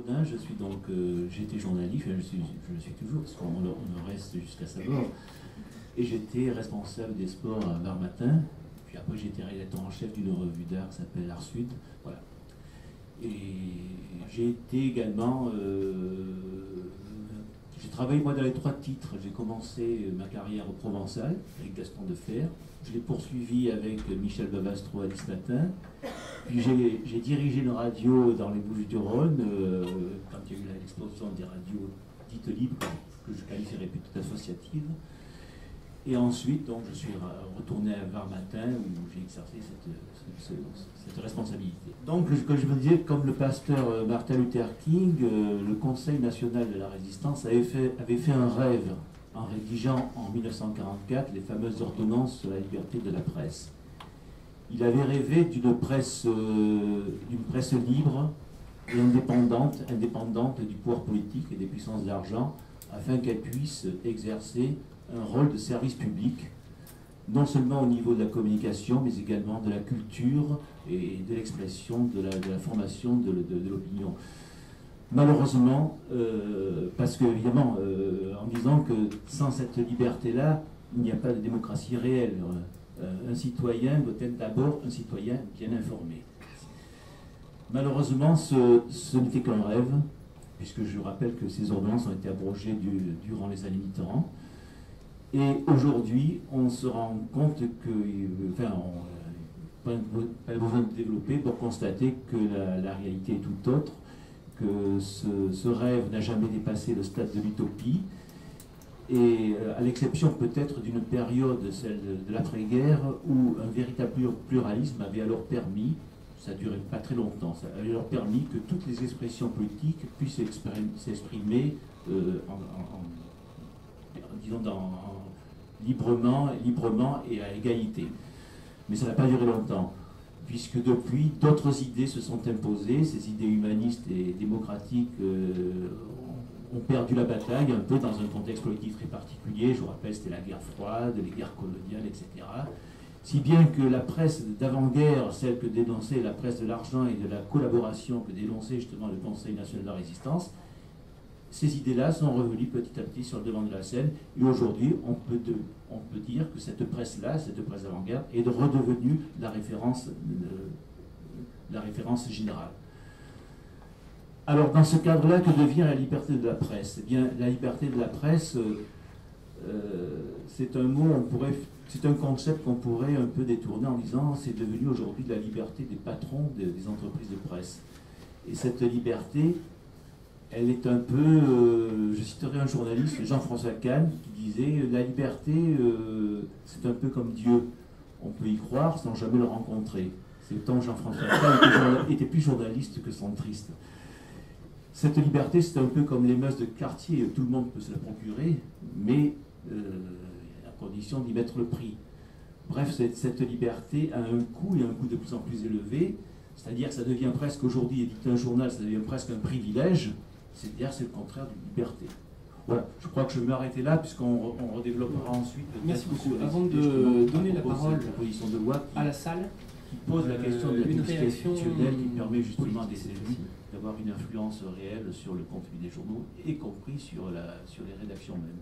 Baudin, je suis donc, j'étais journaliste, je le suis toujours, parce qu'on le reste jusqu'à sa mort. Et j'étais responsable des sports à Var Matin. Puis après, j'étais rédacteur en chef d'une revue d'art qui s'appelle Art Sud. Voilà. Et j'ai été également. J'ai travaillé moi dans les 3 titres. J'ai commencé ma carrière au Provençal avec Gaston Defferre. Je l'ai poursuivi avec Michel Bavastro à 10 Matin. Puis j'ai dirigé une radio dans les Bouches-du-Rhône quand il y a eu l'explosion des radios dites libres, que je qualifierais plutôt associatives. Et ensuite, donc, je suis retourné à Var Matin où j'ai exercé cette responsabilité. Donc, comme je me disais, comme le pasteur Martin Luther King, le Conseil national de la résistance avait fait un rêve en rédigeant en 1944 les fameuses ordonnances sur la liberté de la presse. Il avait rêvé d'une presse libre et indépendante du pouvoir politique et des puissances d'argent, afin qu'elle puisse exercer un rôle de service public, non seulement au niveau de la communication, mais également de la culture et de l'expression, de la formation de l'opinion. Malheureusement, parce qu'évidemment, en disant que sans cette liberté-là, il n'y a pas de démocratie réelle. Un citoyen doit être d'abord un citoyen bien informé. Malheureusement, ce n'était qu'un rêve, puisque je rappelle que ces ordonnances ont été abrogées durant les années Mitterrand. Et aujourd'hui, on se rend compte que, enfin, pas besoin de développer pour constater que la réalité est tout autre, que ce rêve n'a jamais dépassé le stade de l'utopie, et à l'exception peut-être d'une période, celle de l'après-guerre, où un véritable pluralisme avait alors permis, ça ne durait pas très longtemps, ça avait alors permis que toutes les expressions politiques puissent s'exprimer disons librement et à égalité. Mais ça n'a pas duré longtemps, puisque depuis, d'autres idées se sont imposées, ces idées humanistes et démocratiques ont perdu la bataille, un peu dans un contexte politique très particulier. Je vous rappelle, c'était la guerre froide, les guerres coloniales, etc. Si bien que la presse d'avant-guerre, celle que dénonçait la presse de l'argent et de la collaboration que dénonçait justement le Conseil national de la résistance, ces idées-là sont revenues petit à petit sur le devant de la scène. Et aujourd'hui, on peut dire que cette presse-là, cette presse d'avant-guerre, est redevenue la référence générale. Alors, dans ce cadre-là, que devient la liberté de la presse? Eh bien, la liberté de la presse, c'est un mot, c'est un concept qu'on pourrait un peu détourner en disant c'est devenu aujourd'hui la liberté des patrons des entreprises de presse. Et cette liberté, elle est un peu, je citerai un journaliste, Jean-François Kahn, qui disait la liberté, c'est un peu comme Dieu. On peut y croire sans jamais le rencontrer. C'est tant Jean-François Kahn était plus journaliste que centriste. Cette liberté, c'est un peu comme les mœurs de quartier, tout le monde peut se la procurer, mais à condition d'y mettre le prix. Bref, cette liberté a un coût, et un coût de plus en plus élevé, c'est-à-dire que ça devient presque, aujourd'hui, éditer un journal, ça devient presque un privilège, c'est-à-dire c'est le contraire d'une liberté. Voilà, je crois que je vais m'arrêter là, puisqu'on redéveloppera ensuite. Merci beaucoup. Avant de donner la parole de loi à la salle, qui pose la question de la publicité réaction institutionnelle, qui permet justement à des élus d'avoir une influence réelle sur le contenu des journaux, y compris sur les rédactions même.